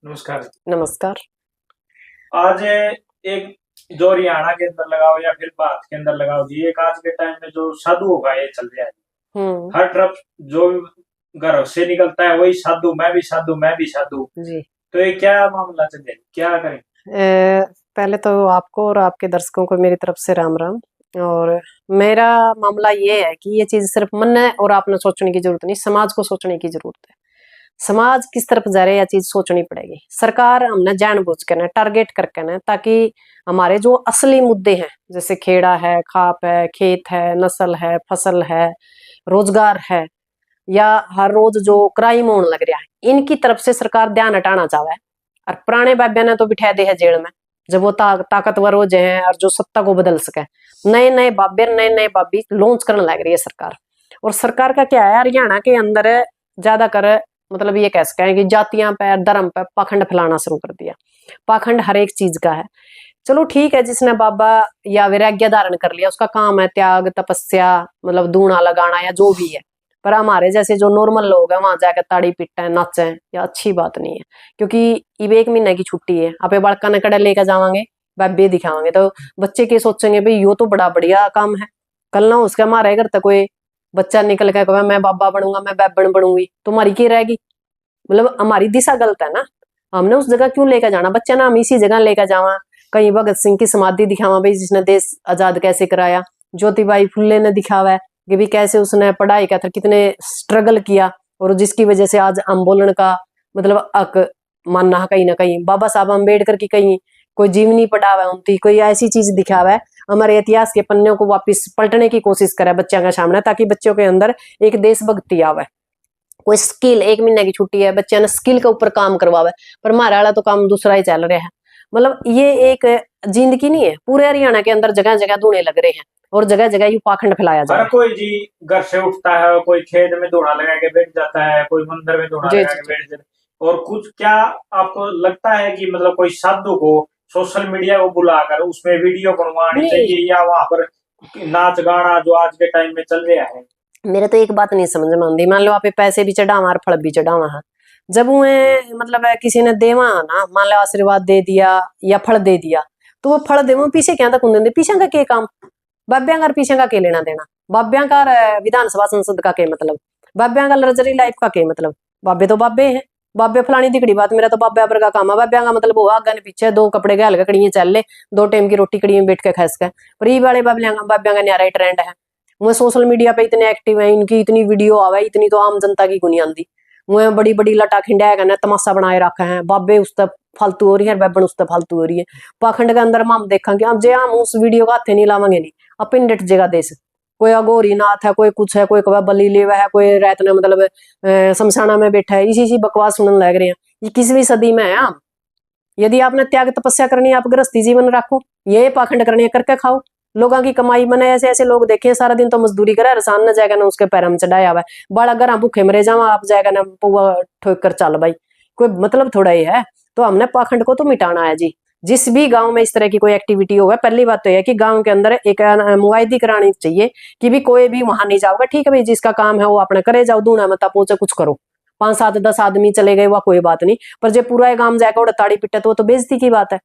नमस्कार। नमस्कार। आज एक जो हरियाणा के अंदर लगाओ या फिर भारत के अंदर लगाओ जी, एक आज के टाइम में जो साधुओं का ये चल रहा है। हर तरफ जो घर से निकलता है वही साधु, मैं भी साधु, मैं भी साधु। जी। तो ये क्या मामला चल रहा है, क्या करें? पहले तो आपको और आपके दर्शकों को मेरी तरफ से राम राम। और मेरा मामला ये है कि ये चीज सिर्फ मन है और आपने सोचने की जरूरत नहीं, समाज को सोचने की जरूरत है। समाज किस तरफ जा रहा है, यह चीज सोचनी पड़ेगी। सरकार हमने जानबूझ कर ना टारगेट करके ना, ताकि हमारे जो असली मुद्दे हैं जैसे खेड़ा है, खाप है, खेत है, नस्ल है, फसल है, रोजगार है, या हर रोज जो क्राइम होने लग रहा है, इनकी तरफ से सरकार ध्यान हटाना चाहे है। और पुराने बाबिया ने तो बिठा दे है जेल में, जब वो ताकतवर हो जाए और जो सत्ता को बदल सके। नए नए बाबिया, नए नए बाबी लॉन्च करने लग रही है सरकार। और सरकार का क्या है, हरियाणा के अंदर ज्यादा कर मतलब ये कह सकते हैं कि जातियां पे, धर्म पे पाखंड फैलाना शुरू कर दिया। पाखंड हर एक चीज का है। चलो ठीक है, जिसने बाबा या वैराग्य धारण कर लिया उसका काम है त्याग, तपस्या, मतलब दूना लगाना या जो भी है। पर हमारे जैसे जो नॉर्मल लोग हैं वहां जाकर ताड़ी पीटे नाचे, या अच्छी बात नहीं है। क्योंकि अब 1 महीने की छुट्टी है, आपे बालका ने कड़े लेकर जावांगे, बाबे दिखावांगे तो बच्चे के सोचेंगे भाई यो तो बड़ा बढ़िया काम है। कल ना उसका हमारे घर तक कोई बच्चा निकल के कहे मैं बाबा बनूंगा, मैं बैबन बनूंगी, तो हमारी क्या रहेगी? मतलब हमारी दिशा गलत है ना। हमने उस जगह क्यों लेकर जाना बच्चा ना, हम इसी जगह लेकर जावा। कहीं भगत सिंह की समाधि दिखावा भाई, जिसने देश आजाद कैसे कराया। ज्योतिबाई फुल्ले ने दिखावा है कि भी कैसे उसने पढ़ाई का था, कितने स्ट्रगल किया, और जिसकी वजह से आज आंदोलन का मतलब हक मानना है कहीं ना कहीं। बाबा साहब अम्बेडकर की कहीं कोई जीवनी पढ़ावा है उनकी, कोई ऐसी चीज दिखावा है, हमारे इतिहास के पन्नों को वापस पलटने की कोशिश करे बच्चों के सामने, ताकि बच्चों के अंदर एक देशभक्ति आवे। कोई स्किल, 1 महीने की छुट्टी है, बच्चे ने स्किल के ऊपर काम करवावे, पर हमारा वाला तो काम दूसरा ही चल रहा है। मतलब ये एक जिंदगी नहीं है। पूरे हरियाणा के अंदर जगह जगह धूने लग रहे हैं और जगह जगह यू पाखंड फैलाया जा रहा हर है। कोई जी घर से उठता है, कोई खेत में धोना लगा के बैठ जाता है, कोई मंदिर में धोना जी लगा जी के जी। बैठ जाता है। और कुछ क्या आपको लगता है कि मतलब कोई साधु को सोशल मीडिया को बुलाकर उसमें वीडियो बनवानी नहीं, चाहिए, या वहां पर नाच गाना जो आज के टाइम में चल रहा है? मेरे तो एक बात नहीं समझ में आती। मान लो आप पैसे भी चढ़ावा और फल भी चढ़ावा है, जब उन्हें मतलब है किसी ने देवा ना, मान लो आशीर्वाद दे दिया या फल दे दिया, तो वो फल दे पीछे क्या तक देंगे, पीछे का के काम? बाब्या का पीछे का के लेना देना? बाब्या का विधानसभा संसद का के मतलब? बाब्या का लग्जरी लाइफ का के मतलब? बाबे तो बाबे हैं। बाबे फलानी दिखड़ी बात, मेरा तो बाब्या पर का काम है। बाब्या का मतलब वो आगे पीछे 2 कपड़े गल के कड़ियां चल ले, 2 टाइम की रोटी कड़ियां बैठ के खस के। पर ये वाले बाब्या का न्यारा ट्रेंड है। वो सोशल मीडिया पे इतने एक्टिव है, इनकी इतनी वीडियो आवे, इतनी तो आम जनता की गुनी आंदी। वो बड़ी बड़ी लटा खिंडा है, तमाशा बनाए रखा है। बाबे उस तक फालतू हो रही है, बैबन उस तक फालतू हो रही है। पाखंड के अंदर हम देखेंगे, अब जे हम उस वीडियो का हाथे नहीं लावेंगे नहीं, अपन डट जगह देश। कोई अगोरी नाथ है, कोई कुछ है, कोई कब बली लेवा है, कोई रात ने मतलब शमशाना में बैठा है, इसी बकवास सुनने लग रहे हैं। ये 21वीं सदी में है हम। यदि आपने त्याग तपस्या करनी है, आप गृहस्थी जीवन रखो, ये पाखंड करनी है करके खाओ। लोगों की कमाई मने ऐसे ऐसे लोग देखे सारा दिन तो मजदूरी करे, रसान न जाएगा ना उसके पैर में चढ़ाया हुआ है। बड़ा अगर भूखे मरे जावा, आप जाएगा ना पौवा ठोक कर चल भाई, कोई मतलब थोड़ा ही है। तो हमने पाखंड को तो मिटाना है जी। जिस भी गांव में इस तरह की कोई एक्टिविटी होगा, पहली बात तो यह है कि गांव के अंदर एक मुआयदी करानी चाहिए कि भी कोई भी वहां नहीं जाओगा। ठीक है भाई, जिसका काम है वो अपने करे जाओ, दूना मत पहुंचे कुछ करो। 5 7 10 आदमी चले गए वह कोई बात नहीं, पर जब पूरा गांव जाएगा और ताड़ी पिटे तो वो तो बेइज्जती की बात है।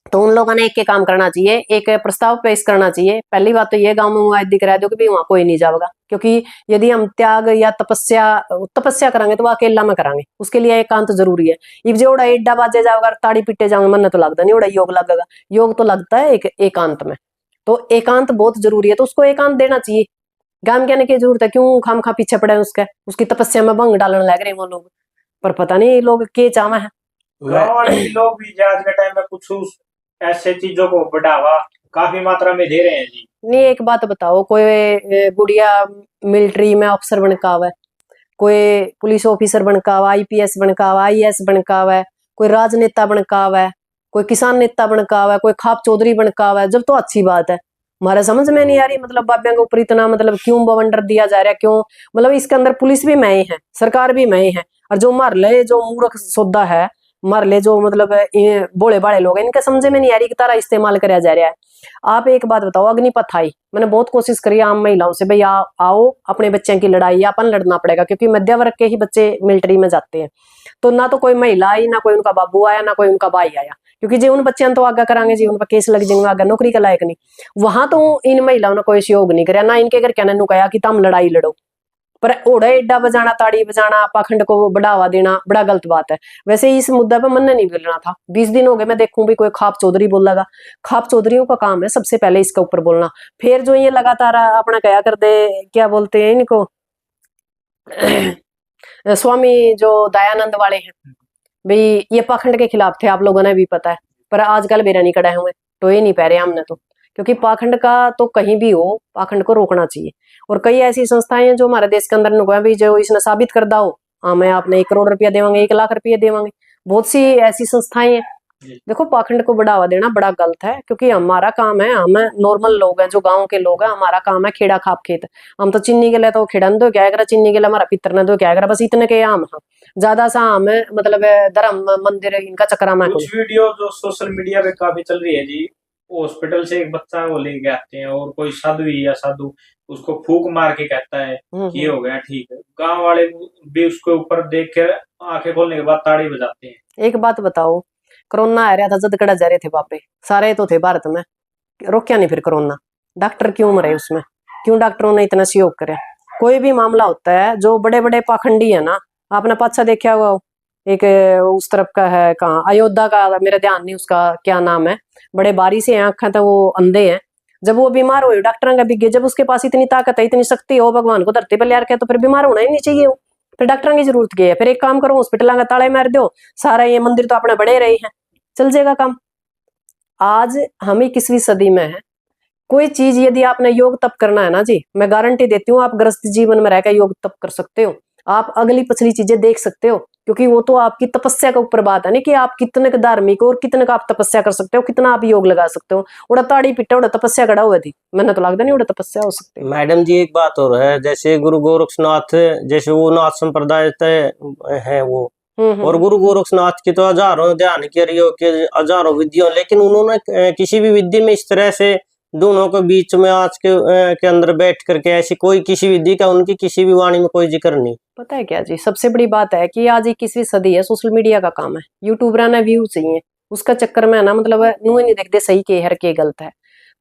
तो उन लोगों ने एक काम करना चाहिए, एक प्रस्ताव पेश करना चाहिए। पहली बात तो ये गांव में मुआयदी करा दो कि भी वहां कोई नहीं जाएगा, क्योंकि यदि हम त्याग या तपस्या करांगे तो वह अकेला में करांगे, उसके लिए एकांत जरूरी है। इब जो उड़ा एड्डा बाजे जाओगा, ताड़ी पिटे जाओगे, मन तो लगता नहीं उड़ा योग लगेगा। योग तो लगता है एक एकांत में। तो एकांत बहुत जरूरी है, तो उसको एकांत देना चाहिए। गांव के आने की जरूरत है, क्यों खाम खा पीछे पड़े उसके, उसकी तपस्या में भंग डालने लग रहे हैं वो लोग। पर पता नहीं लोग के चावा है। गाँव वाले लोग भी आज के टाइम में कुछ ऐसे चीजों को बढ़ावा काफी मात्रा में दे रहे हैं जी। नहीं, एक बात बताओ, कोई गुड़िया मिलिट्री में अफसर बनका हुआ है, कोई पुलिस ऑफिसर बनका हुआ, आईपीएस बनका हुआ, आईएएस बनका हुआ है, कोई राजनेता बनका हुआ है, कोई किसान नेता बनका हुआ है, कोई खाप चौधरी बनका हुआ है, जब तो अच्छी बात है। हमारे समझ में नहीं आ रही, मतलब बाबिया के ऊपर इतना मतलब क्यों बवंडर दिया जा रहा है, क्यों? मतलब इसके अंदर पुलिस भी मैं ही है, सरकार भी मैं ही है, और जो मार ले जो मूर्ख सौदा है, मर ले जो मतलब बोले बाले लोग हैं, इनके समझे में नहीं आ रही की तरह इस्तेमाल कराया जा रहा है। आप एक बात बताओ, अग्निपथ आई, मैंने बहुत कोशिश करी आम महिलाओं से, भाई आओ अपने बच्चों की लड़ाई अपन लड़ना पड़ेगा, क्योंकि मध्य वर्ग के ही बच्चे मिलिट्री में जाते हैं। तो ना तो कोई महिला आई, ना कोई उनका बाबू आया, ना कोई उनका भाई आया, क्योंकि जी उन बच्चों तो आगे करांगे जी, उन पर केस लग जाएंगे, आगे नौकरी का लायक नहीं। वहां तो इन महिलाओं ने कोई सहयोग नहीं कराया, ना इनके घर कहने कहा कि तुम लड़ाई लड़ो। पर ओढ़े एड्डा बजाना, ताड़ी बजाना, पाखंड को बढ़ावा देना बड़ा गलत बात है। वैसे इस मुद्दे पर मन नहीं बोलना था, 20 दिन हो गए मैं देखूं भी कोई खाप चौधरी बोलेगा। खाप चौधरियों का काम है सबसे पहले इसके ऊपर बोलना, फिर जो ये लगातार अपना क्या कर दे, क्या बोलते हैं इनको स्वामी जो दयानंद वाले हैं, भाई ये पाखंड के खिलाफ थे, आप लोगों ने भी पता है, पर आजकल बेरा नहीं कड़ा हुए, टोए नहीं पै रहे हमने तो, क्योंकि पाखंड का तो कहीं भी हो पाखंड को रोकना चाहिए। और कई ऐसी संस्थाएं हैं जो हमारे देश के अंदर नुकसान भी जो इसने साबित कर दाओ, हाँ मैं आपने 1 करोड़ रुपया देवांगे, 1 लाख रुपया देवांगे, बहुत सी ऐसी संस्थाएं हैं। देखो पाखंड को बढ़ावा देना बड़ा गलत है, क्योंकि हमारा काम है, हम नॉर्मल लोग हैं जो गांव के लोग हैं, हमारा काम है खेड़ा खाप खेत। हम तो चीनी के लिए तो खेड़ा दो क्या करा, चीनी के लिए हमारा पितर ने दो क्या करा, बस इतने के आम है, ज्यादा सा हम मतलब धर्म मंदिर इनका चक्रा में। कुछ वीडियो जो सोशल मीडिया पे काफी चल रही है जी, हॉस्पिटल से एक बच्चा वो लेके आते हैं और कोई साधु या साधु उसको फूक मार के कहता है कि ये हो गया ठीक है, गांव वाले भी उसके ऊपर देख कर आंखें खोलने के बाद ताड़ी बजाते हैं। एक बात बताओ, कोरोना आ रहा था, जदकड़ा जा रहे थे बापे, सारे तो थे भारत में, रोक्या नहीं फिर कोरोना, डॉक्टर क्यों मरे उसमें, क्यों डॉक्टरों ने इतना सहयोग करे। कोई भी मामला होता है, जो बड़े बड़े पाखंडी है ना, आपने पाछा देखा हुआ एक उस तरफ का है, कहाँ अयोध्या का, मेरा ध्यान नहीं उसका क्या नाम है, बड़े बारी से आंखें तो वो अंधे हैं, जब वो बीमार हुए डॉक्टर का बिगे, जब उसके पास इतनी ताकत है, इतनी शक्ति हो, भगवान को धरती पर ले रखे, तो फिर बीमार होना ही नहीं चाहिए वो, फिर डॉक्टर की जरूरत क्या है। फिर एक काम करो, हॉस्पिटल का ताले मार दो, सारा ये मंदिर तो अपने बड़े रहे हैं, चल जाएगा काम। आज हम 21वीं सदी में है, कोई चीज यदि आपने योग तप करना है ना जी, मैं गारंटी देती हूँ आप गृहस्थ जीवन में रहकर योग तप कर सकते हो, आप अगली पिछली चीजें देख सकते हो, क्योंकि वो तो आपकी तपस्या के ऊपर बात है ना, कि आप कितने धार्मिक हो और कितने का आप तपस्या कर सकते हो, कितना आप योग लगा सकते हो। उड़ा ताड़ी पिट्टा उड़ा तपस्या करा हुआ थी, मैंने तो लगता नहीं उड़ा तपस्या हो सकती। मैडम जी एक बात और है, जैसे गुरु गोरक्षनाथ, जैसे वो नाथ संप्रदाय है वो, और गुरु गोरक्षनाथ की तो हजारों ध्यान के हजारों विधियों, लेकिन उन्होंने किसी भी विधि में इस तरह से दोनों के बीच में आज के अंदर बैठ करके ऐसी कोई किसी विधि का उनकी किसी भी वाणी में कोई जिक्र नहीं। पता है क्या जी, सबसे बड़ी बात है कि आज 21वीं सदी है, सोशल मीडिया का काम है, यूट्यूबर ने व्यू चाहिए, उसका चक्कर में ना मतलब नुए नहीं देखते सही के हर के गलत है,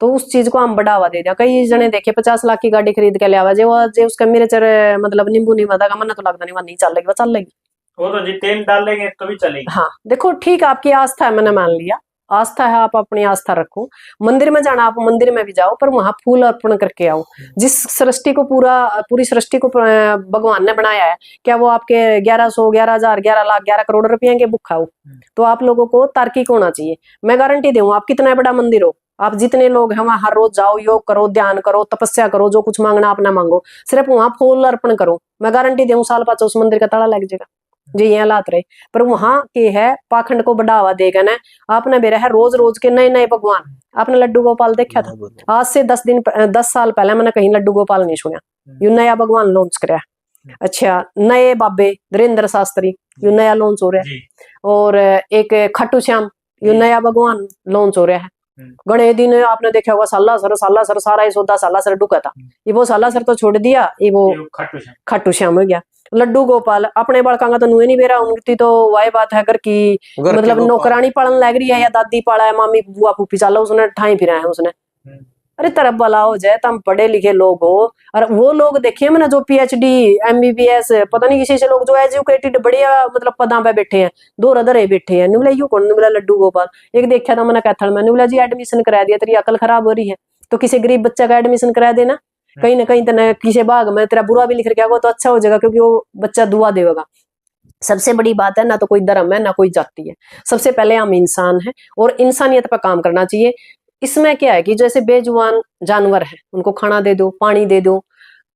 तो उस चीज को हम बढ़ावा दे दिया। कई जने देखे 50 लाख की गाड़ी खरीद के ले आवा, जे उसका मिर्चर मतलब नींबू नहीं मदा का, मन तो लगता नहीं वह नहीं चलेगी, वह चल लेगी, वो तो जी तेल डाल लेंगे तो भी चलेगी। हाँ देखो ठीक है, आपकी आस्था है, मैंने मान लिया, आस्था है, आप अपनी आस्था रखो, मंदिर में जाना आप मंदिर में भी जाओ, पर वहां फूल अर्पण करके आओ। जिस सृष्टि को पूरी सृष्टि को भगवान ने बनाया है, क्या वो आपके 1100 11,000 11 लाख 11 करोड़ रुपए के भुक्खा हो? तो आप लोगों को तार्किक होना चाहिए। मैं गारंटी दूं, आप कितना बड़ा मंदिर हो, आप जितने लोग हैं वहां हर रोज जाओ, योग करो, ध्यान करो, तपस्या करो, जो कुछ मांगना अपना मांगो, सिर्फ वहां फूल अर्पण करो, मैं गारंटी दूं साल 5 उस मंदिर का ताला लग जाएगा जी, ये हालात रहे। पर वहां के है पाखंड को बढ़ावा देगा ना, आपने बेरा है रोज रोज के नए नए भगवान। आपने लड्डू गोपाल देखा था? आज से 10 साल पहले मैंने कहीं लड्डू गोपाल नहीं सुना, यू नया भगवान लॉन्च कराया। अच्छा, नए बाबे धीरेन्द्र शास्त्री, यू नया लॉन्च हो रहा है, और एक खाटू श्याम, यू नया भगवान लॉन्च हो रहा है। गणे दिन आपने देखा होगा साला सर सारा ही सौदा साला सर डुका था, ये वो साला सर तो छोड़ दिया, ये वो खाटू श्याम हो गया। लड्डू गोपाल अपने बालका का तो नुए नहीं बेरा, उनकी तो वाई बात है घर की मतलब नौकरानी पालन लग रही है, या दादी पाला है, मामी बुआ फूफी चाला उसने ठाई फिरा है उसने। अरे तरफ भला हो जाए, तुम पढ़े लिखे लोग हो, और वो लोग देखिए मैंने जो PhD MBBS पता नहीं किसी से लोग जो एजुकेटेड बढ़िया मतलब पदा पे बैठे हैं, दो रदरे बैठे हैं, निवला यू कौन निवला लड्डू गोपाल। एक देखा था मैंने कैथल में, निवला जी एडमिशन करा दिया, तेरी अकल खराब हो रही है तो किसी गरीब बच्चा का एडमिशन करा देना, कहीं ना कहीं तो किसी भाग में तेरा बुरा भी लिख रखा होगा तो अच्छा हो जाएगा, क्योंकि वो बच्चा दुआ देगा। सबसे बड़ी बात है, ना तो कोई धर्म है ना कोई जाति है, सबसे पहले हम इंसान हैं और इंसानियत पर काम करना चाहिए। इसमें क्या है कि जैसे बेजुबान जानवर है, उनको खाना दे दो, पानी दे दो,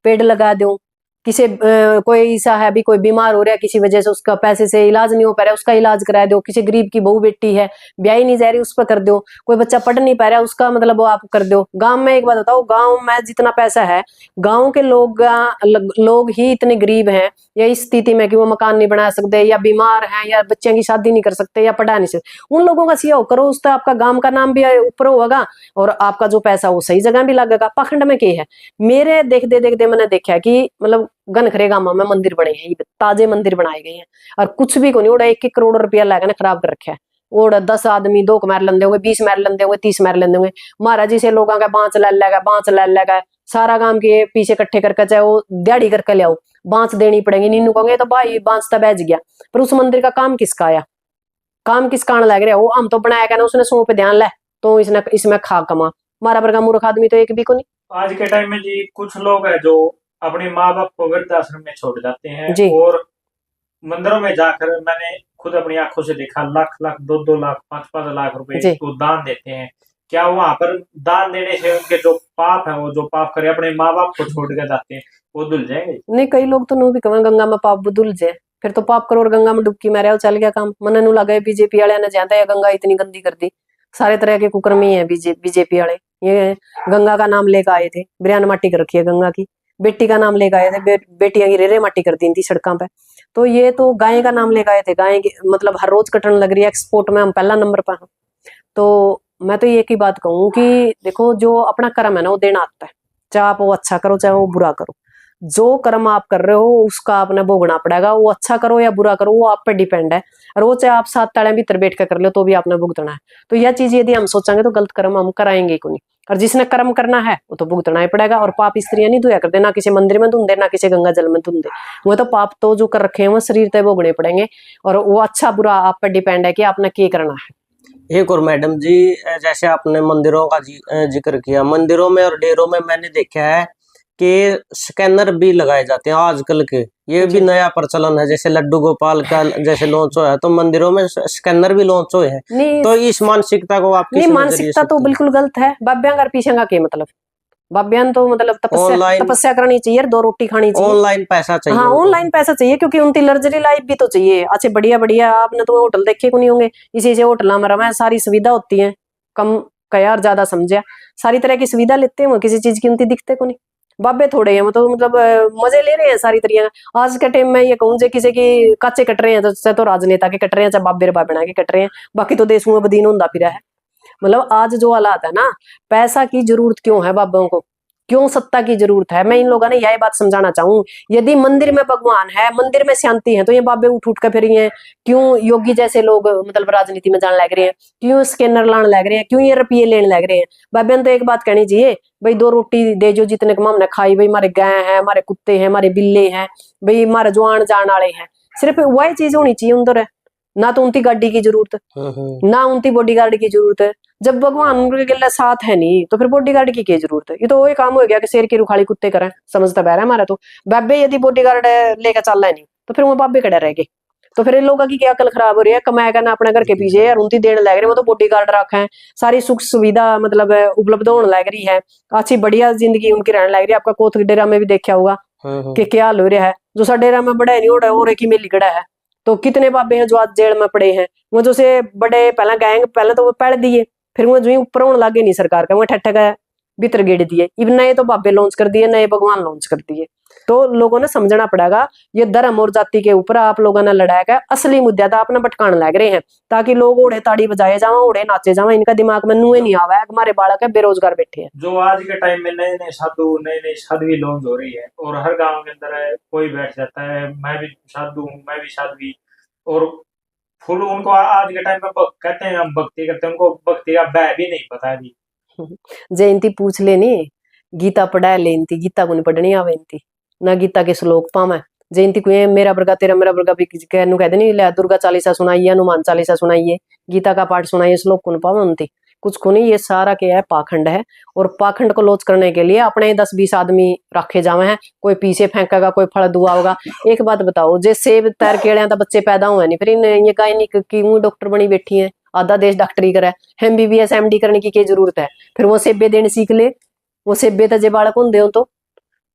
पेड़ लगा दो, किसी कोई ऐसा है भी कोई बीमार हो रहा है किसी वजह से, उसका पैसे से इलाज नहीं हो पा रहा है, उसका इलाज करा दो। किसी गरीब की बहू बेटी है ब्याही नहीं जा रही, उस पर कर दो। कोई बच्चा पढ़ नहीं पा रहा है, उसका मतलब वो आप कर दो। गांव में एक बात बताओ, गांव में जितना पैसा है, गांव के लोग ही इतने गरीब हैं या इस स्थिति में कि वो मकान नहीं बना सकते, या बीमार हैं, या बच्चों की शादी नहीं कर सकते, या पढ़ा नहीं सकते, उन लोगों का सहयोग करो। उससे आपका गांव का नाम भी ऊपर होगा और आपका जो पैसा वो सही जगह भी लगेगा। पाखंड में क्या है, मेरे देखते देखते मैंने देखा कि मतलब गनखरे गांव में मंदिर बने हैं, ताजे मंदिर बनाए गए हैं, और कुछ भी को नहीं उड़ा 1-1 करोड़ रुपया लगाने खराब कर रखा है। और 10 आदमी 2 मैर लेंदे होंगे, 20 मैर लेंदे होंगे, 30 मैर लेंदे होंगे। महाराज जी से लोगों का बांच ले लेगा, बांच ले लेगा, सारा काम के पीछे इकट्ठे करके चाहे वो दिहाड़ी करके ले आओ, बांच देनी पड़ेगी। नीनू कहोगे तो भाई बांच तो बैज गया, पर उस मंदिर का काम किसका आया, काम किसका आने लग रहा है? वो हम तो बनाया क्या ना, उसने सौंप ध्यान ले तो इसमें खा कमा। हमारा वर्गा मूर्ख आदमी तो एक भी को नहीं। आज के टाइम में जी कुछ लोग हैं जो अपने माँ बाप को वृद्धाश्रम में छोड़ जाते हैं जी। और मंदिरों में जाकर मैंने खुद अपनी आंखों से देखा, लाख लाख 2-2 लाख 5-5 लाख रुपए वो दान देते हैं। क्या वहां पर दान देने से उनके जो पाप है, वो जो पाप करे अपने माँ बाप को छोड़ के जाते हैं, वो धुल जाएंगे? नहीं, कई लोग तो नू भी कहें गंगा में पाप धुल जाए, फिर तो पाप करो और गंगा में डुबकी मारे चल गया काम। मन नू लगा बीजेपी वाले ने ज्यादा है गंगा इतनी गंदी कर दी। सारे तरह के कुकर्मी है बीजेपी वाले। ये गंगा का नाम लेकर आए थे, बिरयान माटी कर रखी है गंगा की। बेटी का नाम लेकर आए थे, बेटियां की रेरे माटी कर दी थी सड़कों पे। तो ये तो गाय का नाम लेकर आए थे, गाय मतलब हर रोज कटन लग रही है, एक्सपोर्ट में हम पहला नंबर पर हैं। तो मैं तो एक ही बात कहूँ कि देखो, जो अपना कर्म है ना वो देना आता है, चाहे आप वो अच्छा करो चाहे वो बुरा करो। जो कर्म आप कर रहे हो उसका आपने भोगना पड़ेगा, वो अच्छा करो या बुरा करो वो आप पे डिपेंड है। और वो चाहे आप 7 ताले भीतर बैठ कर लो तो भी आपने भुगतना है। तो यह चीज यदि हम सोचेंगे तो गलत कर्म हम कराएंगे को नहीं, और जिसने कर्म करना है वो तो भुगतना ही पड़ेगा। और पाप स्त्रियां नहीं धोया करते, ना किसी मंदिर में धुंधे ना किसी गंगा जल में धुंधे। वो तो पाप तो जो कर रखे हैं वो शरीर तय भोगने पड़ेंगे, और वो अच्छा बुरा आप पर डिपेंड है कि आपने क्या करना है। एक और मैडम जी, जैसे आपने मंदिरों का जिक्र किया, मंदिरों में और डेरों में मैंने देखा है कि स्कैनर भी लगाए जाते हैं आजकल के। ये भी नया प्रचलन है, जैसे लड्डू गोपाल का जैसे लॉन्च हुआ है तो मंदिरों में स्कैनर भी लॉन्च हुए हैं। तो इस मानसिकता को आप नहीं, मानसिकता तो बिल्कुल गलत है। बाब्या का पीछे का क्या मतलब, बाब्यान तो मतलब तपस्या करनी चाहिए, 2 रोटी खानी चाहिए, ऑनलाइन पैसा चाहिए। हाँ, ऑनलाइन पैसा चाहिए, क्योंकि उनकी लग्जरी लाइफ भी तो चाहिए। अच्छे बढ़िया बढ़िया, आपने तो होटल देखे को नहीं होंगे, इसी से होटल में रहा, सारी सुविधा होती है, कम का यार ज्यादा समझा, सारी तरह की सुविधा लेते हैं, वो किसी चीज की उनकी दिखते को नहीं। बाबे थोड़े हैं, मतलब मजे ले रहे हैं सारी तरीके। आज के टाइम में ये कहूँ जो किसी की काचे कट रहे हैं तो राजनेता के कट रहे हैं, चाहे बाबे बाबे के कट रहे हैं, बाकी तो देश में बदीन होता फिर है। मतलब आज जो हालात है ना, पैसा की जरूरत क्यों है बाबों को, क्यों सत्ता की जरूरत है? मैं इन लोगों ने यही बात समझाना चाहूँ, यदि मंदिर में भगवान है, मंदिर में शांति है, तो ये बाबे उठ उठ कर फिर ये क्यों योगी जैसे लोग मतलब राजनीति में जाने लग रहे हैं, क्यों स्कैनर लाने लग रहे हैं, क्यों ये रुपये लेने लग रहे हैं? बाबे ने तो एक बात कहनी चाहिए, भाई 2 रोटी दे जो जितने कमा हमने खाई, भाई हमारे गाय हैं, हमारे कुत्ते हैं, हमारे बिल्ले हैं, भाई हमारे जो आन जान वाले हैं, सिर्फ वही चीज होनी चाहिए उधर। ना तो उनकी गाड़ी की जरूरत, ना उनकी बॉडीगार्ड की जरूरत है। जब भगवान उनके गले साथ है नहीं तो फिर बॉडीगार्ड की क्या जरूरत है? ये तो वही काम हो गया कि शेर की रुखाली कुत्ते करें, समझता बह रहा है हमारा। तो बाबे यदि बॉडीगार्ड लेकर चल रहा है नहीं तो फिर वो बाबे खड़े रह गए, तो फिर इन लोगों की क्या अकल खराब हो रही है? कमाएगा ना अपने घर के पीछे यार, उनती देने लग रहे, वो तो बॉडीगार्ड रखा है, सारी सुख सुविधा मतलब उपलब्ध होने लग रही है, अच्छी बढ़िया जिंदगी उनकी रहने लग रही है। आपका कोत डेरा में भी देखा होगा कि क्या हाल हो रहा है, जो सा डेरा में बड़ा नहीं हो रहा है और एक ही मेली गड़ा है। तो कितने बाबे हैं जो आज जेल में पड़े हैं, वो जो से बड़े पहला गैंग पहले तो वो पढ़ दिए, फिर वो जो ही ऊपर होने लगे नहीं सरकार का, वो ठट्ठा का भीतर गेड़ दिए, इब नए तो बाबे लॉन्च कर दिए, नए भगवान लॉन्च कर दिए। तो लोगों ने समझना पड़ेगा, ये धर्म और जाति के ऊपर आप लोगों ने लड़ाया का असली मुद्दा था अपना भटकाने लग रहे हैं, ताकि लोग ओढ़े ताड़ी बजाए जावा, ओढ़े नाचे जावा, इनका दिमाग में नुए नहीं आवा है हमारे बालक है बेरोजगार बैठे हैं। जो आज के टाइम में नए नए साधु लॉन्च हो रही है और हर गांव के अंदर है, कोई बैठ जाता है मैं भी साधु हूँ, मैं भी साध्वी, और फुल उनको आज के टाइम में कहते हैं हम भक्ति करते हैं, उनको भक्ति का बै भी नहीं पता है। जयंती पूछ लेनी, गीता पढ़ा लेती, गीता को नहीं पढ़नी आवे इनती, ना गीता के श्लोक पावे। जयंती को मेरा वर्गा तेरा मेरा वर्गा भी कह देनी, दुर्गा चालीसा सुनाइए, हनुमान चालीसा सुनाइए, गीता का पाठ सुनाइए, श्लोक को नहीं पावे उनती, कुछ को नहीं। ये सारा क्या है? पाखंड है। और पाखंड को लोच करने के लिए अपने 10-20 आदमी रखे जावे हैं, कोई पीछे फेंकेगा, कोई फल दुआ होगा। एक बात बताओ, जे सेब तैर केड़े तो बच्चे पैदा हुए नहीं, फिर ये गायनिक की डॉक्टर बनी बैठी है, आधा देश डॉक्टरी करे, MBBS MD करने की क्या जरूरत है? फिर वो सेबे देने सीख ले, वो सेबे तो जे बालक होंगे तो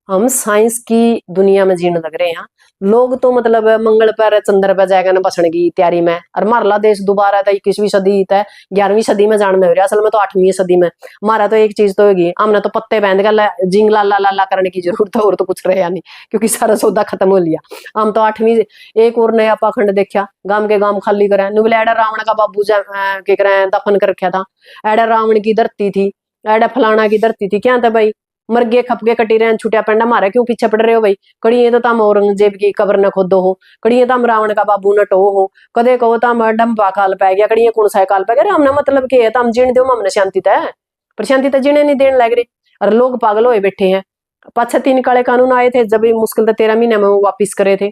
हम साइंस की दुनिया में जीने लग रहे हैं। लोग तो मतलब मंगल पर चंद्र पर जाएगा न बसने की तैयारी में, और मारला देश दोबारा था 21वीं सदी है 11वीं सदी में जान में हो रहा, असल में तो 8वीं सदी में। हमारा तो एक चीज तो होगी, हमने तो पत्ते बांध कर जिंग लाला लाला करने की जरूरत है, और तो कुछ रहा नहीं, क्योंकि सारा सौदा खत्म हो लिया। हम तो 8वीं एक और नया पाखंड देखा, गांव के गांव खाली करे नुबले, एडा रावण का बाबू के करे दफन कर रखा था, एडा रावण की धरती थी, एडा फलाना की धरती थी, क्या था भाई, मर गए खपके कटी रहे छुटिया पेंडा मारे, क्यों पीछे पड़ रहे हो भाई। कड़िए तो तम औरंगजेब की कब्र न खोदो हो, कड़िए तम रावण का बाबू न टो हो, कदे कहो तम डंबा काल पै गया, कड़िए कौन सा काल पै गया। हमने मतलब के तम जीण दो, हमने शांति तय, पर शांति तो जीने नहीं देने लग रहे, और लोग पागल होए बैठे हैं। 5-6 3 काले कानून आए थे, जब मुश्किल तो 13 महीने में वो वापिस करे थे,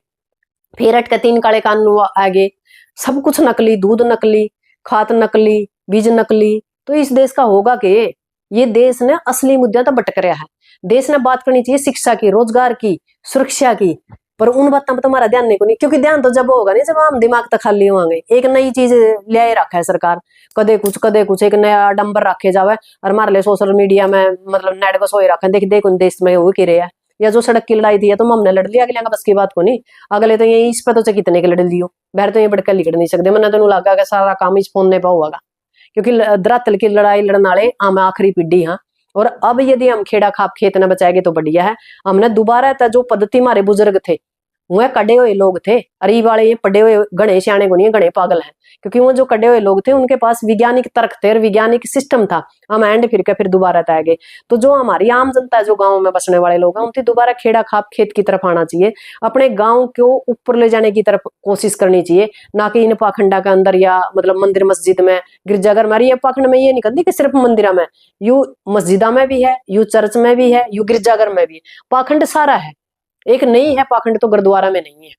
फिर अटके 3 काले कानून आ गए, सब कुछ नकली, दूध नकली, खाद नकली, बीज नकली। तो इस देश का होगा कि ये देश ने असली मुद्दा तो भटक रहा है। देश ने बात करनी चाहिए शिक्षा की, रोजगार की, सुरक्षा की, पर उन बातों पर तुम्हारा ध्यान नहीं को नहीं, क्योंकि ध्यान तो जब होगा नहीं जब हम दिमाग तक खाली होंगे। एक नई चीज ले रखा है सरकार, कदे कुछ एक नया डंबर रखे जावे, और हमारे लिए सोशल मीडिया में मतलब नेट को सोए रखे, देख देख उन देश में हो कि रहा है। या जो सड़क की लड़ाई थी या तो हमने लड़ लिया, अगले बस की बात को नहीं, अगले तो ये इस पर तो कितने के लड़ लियो, बहर तो ये बढ़कर लिख नहीं सकते। मैंने तो लगा सारा काम इस फोन पर होगा, क्योंकि धरातल की लड़ाई लड़ने वाले हम आखिरी पीढ़ी हाँ। और अब यदि हम खेड़ा खाप खेत न बचाएंगे तो बढ़िया है। हमने दोबारा जो पद्धति हमारे बुजुर्ग थे वह कड़े हुए लोग थे, अरे वाले ये पढ़े हुए गणे सियाने को नहीं, गणे पागल हैं, क्योंकि वो जो कड़े हुए लोग थे उनके पास वैज्ञानिक तर्क थे और वैज्ञानिक सिस्टम था। हम एंड फिर दोबारा आ गए। तो जो हमारी आम जनता है, जो गाँव में बसने वाले लोग हैं, उनकी दोबारा खेड़ा खाप खेत की तरफ आना चाहिए, अपने गाँव को ऊपर ले जाने की तरफ कोशिश करनी चाहिए, ना कि इन पाखंडा के अंदर या मतलब मंदिर मस्जिद में गिरजाघर में। ये पाखंड में ये नहीं करती कि सिर्फ मंदिर में, यू मस्जिदा में भी है, यू चर्च में भी है, यू गिरजाघर में भी है, पाखंड सारा है। एक नहीं है पाखंड तो गुरुद्वारा में नहीं है।